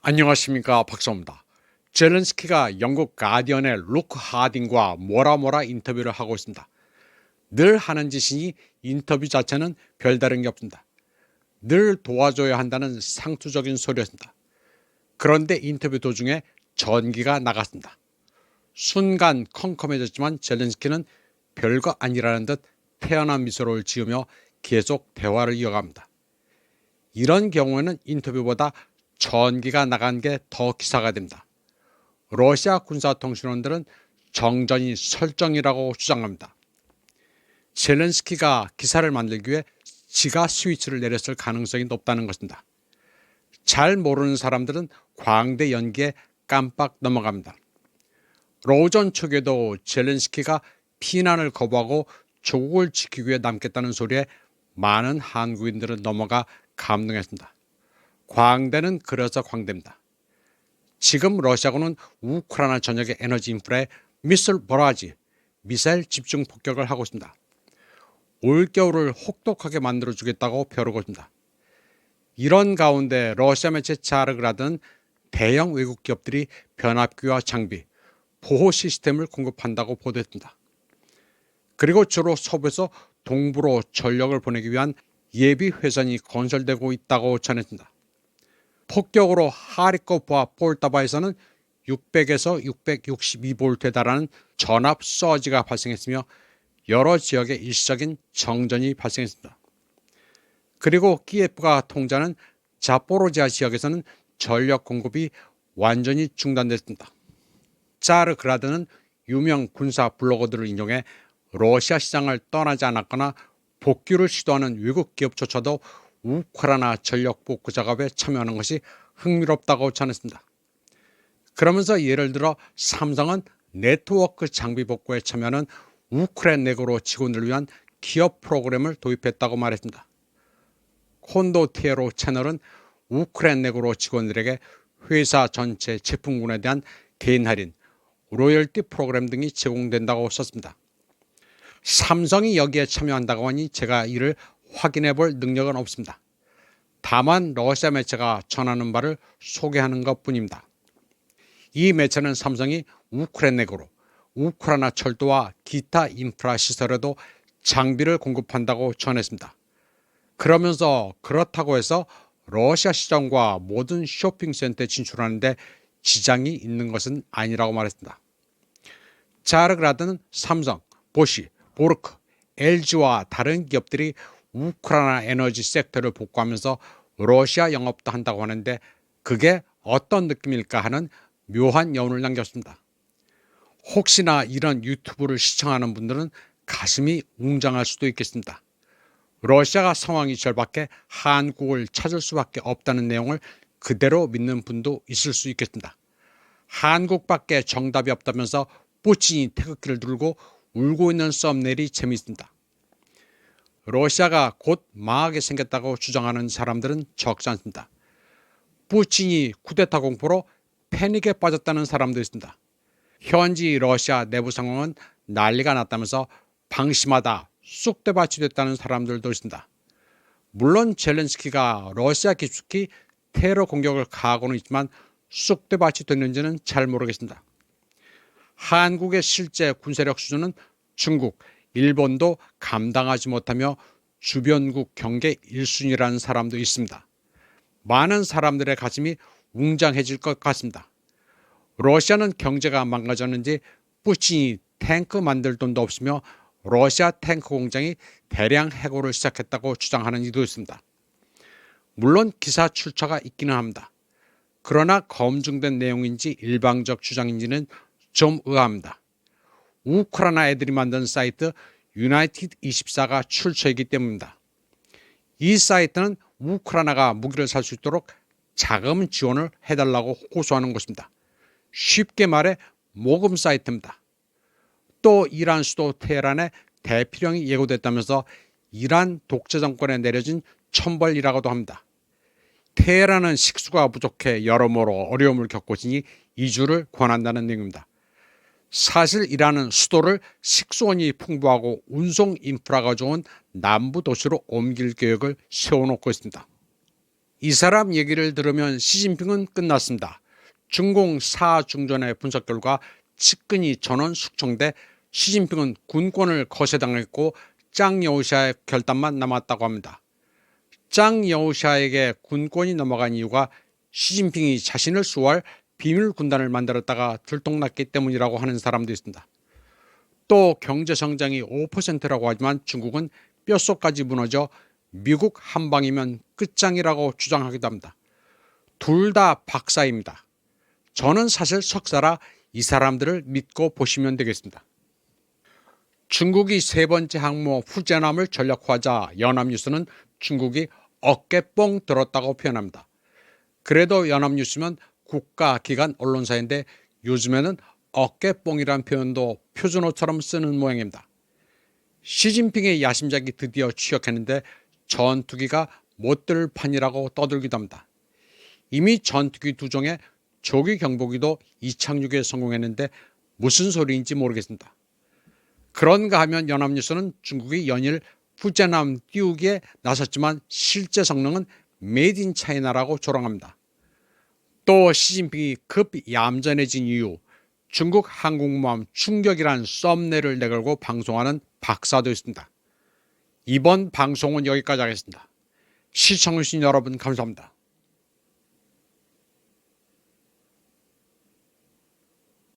안녕하십니까, 박사입니다. 젤렌스키가 영국 가디언의 루크 하딩과 뭐라 인터뷰를 하고 있습니다. 늘 하는 짓이니 인터뷰 자체는 별다른 게 없습니다. 늘 도와줘야 한다는 상투적인 소리였습니다. 그런데 인터뷰 도중에 전기가 나갔습니다. 순간 컴컴해졌지만 젤렌스키는 별거 아니라는 듯 태연한 미소를 지으며 계속 대화를 이어갑니다. 이런 경우에는 인터뷰보다 전기가 나간 게 더 기사가 됩니다. 러시아 군사통신원들은 정전이 설정이라고 주장합니다. 젤렌스키가 기사를 만들기 위해 지가 스위치를 내렸을 가능성이 높다는 것입니다. 잘 모르는 사람들은 광대 연기에 깜빡 넘어갑니다. 오전 초기에도 젤렌스키가 피난을 거부하고 조국을 지키기 위해 남겠다는 소리에 많은 한국인들은 넘어가 감동했습니다. 광대는 그래서 광대입니다. 지금 러시아군은 우크라이나 전역의 에너지 인프라에 미사일 집중 폭격을 하고 있습니다. 올겨울을 혹독하게 만들어주겠다고 벼르고 있습니다. 이런 가운데 러시아 매체 자르그라드는 대형 외국 기업들이 변압기와 장비, 보호 시스템을 공급한다고 보도했습니다. 그리고 주로 서부에서 동부로 전력을 보내기 위한 예비 회선이 건설되고 있다고 전했습니다. 폭격으로 하리코프와 폴타바에서는 600에서 662볼트에 달하는 전압 서지가 발생했으며 여러 지역에 일시적인 정전이 발생했습니다. 그리고 키예프가 통제하는 자포로지아 지역에서는 전력 공급이 완전히 중단됐습니다. 자르그라드는 유명 군사 블로거들을 인용해 러시아 시장을 떠나지 않았거나 복귀를 시도하는 외국 기업조차도 우크라이나 전력 복구 작업에 참여하는 것이 흥미롭다고 전했습니다. 그러면서 예를 들어 삼성은 네트워크 장비 복구에 참여하는 우크라이나 내고로 직원들을 위한 기업 프로그램을 도입했다고 말했습니다. 콘도티에로 채널은 우크라이나 내고로 직원들에게 회사 전체 제품군에 대한 개인 할인, 로열티 프로그램 등이 제공된다고 썼습니다. 삼성이 여기에 참여한다고 하니 제가 이를 확인해 볼 능력은 없습니다. 다만 러시아 매체가 전하는 바를 소개하는 것뿐입니다. 이 매체는 삼성이 우크라이나 내고로 우크라이나 철도와 기타 인프라 시설에도 장비를 공급한다고 전했습니다. 그러면서 그렇다고 해서 러시아 시장과 모든 쇼핑센터에 진출하는데 지장이 있는 것은 아니라고 말했습니다. 자르그라드는 삼성, 보쉬, 보르크, LG와 다른 기업들이 우크라이나 에너지 섹터를 복구하면서 러시아 영업도 한다고 하는데 그게 어떤 느낌일까 하는 묘한 여운을 남겼습니다. 혹시나 이런 유튜브를 시청하는 분들은 가슴이 웅장할 수도 있겠습니다. 러시아가 상황이 절박해 한국을 찾을 수밖에 없다는 내용을 그대로 믿는 분도 있을 수 있겠습니다. 한국밖에 정답이 없다면서 푸틴이 태극기를 들고 울고 있는 썸네일이 재미있습니다. 러시아가 곧 망하게 생겼다고 주장하는 사람들은 적지 않습니다. 푸틴이 쿠데타 공포로 패닉에 빠졌다는 사람도 있습니다. 현지 러시아 내부 상황은 난리가 났다면서 방심하다 쑥대밭이 됐다는 사람들도 있습니다. 물론 젤렌스키가 러시아 깊숙이 테러 공격을 가하고는 있지만 쑥대밭이 됐는지는 잘 모르겠습니다. 한국의 실제 군사력 수준은 중국, 일본도 감당하지 못하며 주변국 경계 1순위라는 사람도 있습니다. 많은 사람들의 가슴이 웅장해질 것 같습니다. 러시아는 경제가 망가졌는지 푸틴이 탱크 만들 돈도 없으며 러시아 탱크 공장이 대량 해고를 시작했다고 주장하는 이도 있습니다. 물론 기사 출처가 있기는 합니다. 그러나 검증된 내용인지 일방적 주장인지는 좀 의아합니다. 우크라이나 애들이 만든 사이트 유나이티드24가 출처이기 때문입니다. 이 사이트는 우크라이나가 무기를 살 수 있도록 자금 지원을 해달라고 호소하는 곳입니다. 쉽게 말해 모금 사이트입니다. 또 이란 수도 테헤란에 대피령이 예고됐다면서 이란 독재 정권에 내려진 천벌이라고도 합니다. 테헤란은 식수가 부족해 여러모로 어려움을 겪고 있으니 이주를 권한다는 내용입니다. 사실 이란은 수도를 식수원이 풍부하고 운송 인프라가 좋은 남부 도시로 옮길 계획을 세워놓고 있습니다. 이 사람 얘기를 들으면 시진핑은 끝났습니다. 중공 사중전의 분석 결과 측근이 전원 숙청돼 시진핑은 군권을 거세당했고 짱 여우샤의 결단만 남았다고 합니다. 짱 여우샤에게 군권이 넘어간 이유가 시진핑이 자신을 수호할 비밀 군단을 만들었다가 들통났기 때문이라고 하는 사람도 있습니다. 또 경제 성장이 5%라고 하지만 중국은 뼛속까지 무너져 미국 한 방이면 끝장이라고 주장하기도 합니다. 둘 다 박사입니다. 저는 사실 석사라 이 사람들을 믿고 보시면 되겠습니다. 중국이 세 번째 항모 후제남을 전략화하자 연합뉴스는 중국이 어깨 뽕 들었다고 표현합니다. 그래도 연합뉴스면 국가기관 언론사인데 요즘에는 어깨뽕이란 표현도 표준어처럼 쓰는 모양입니다. 시진핑의 야심작이 드디어 취역했는데 전투기가 못 들 판이라고 떠들기도 합니다. 이미 전투기 2종의 조기 경보기도 이착륙에 성공했는데 무슨 소리인지 모르겠습니다. 그런가 하면 연합뉴스는 중국이 연일 후제남 띄우기에 나섰지만 실제 성능은 메이드 인 차이나라고 조롱합니다. 또 시진핑이 급 얌전해진 이유, 중국 항공모함 충격이란 썸네일을 내걸고 방송하는 박사도 있습니다. 이번 방송은 여기까지 하겠습니다. 시청해주신 여러분 감사합니다.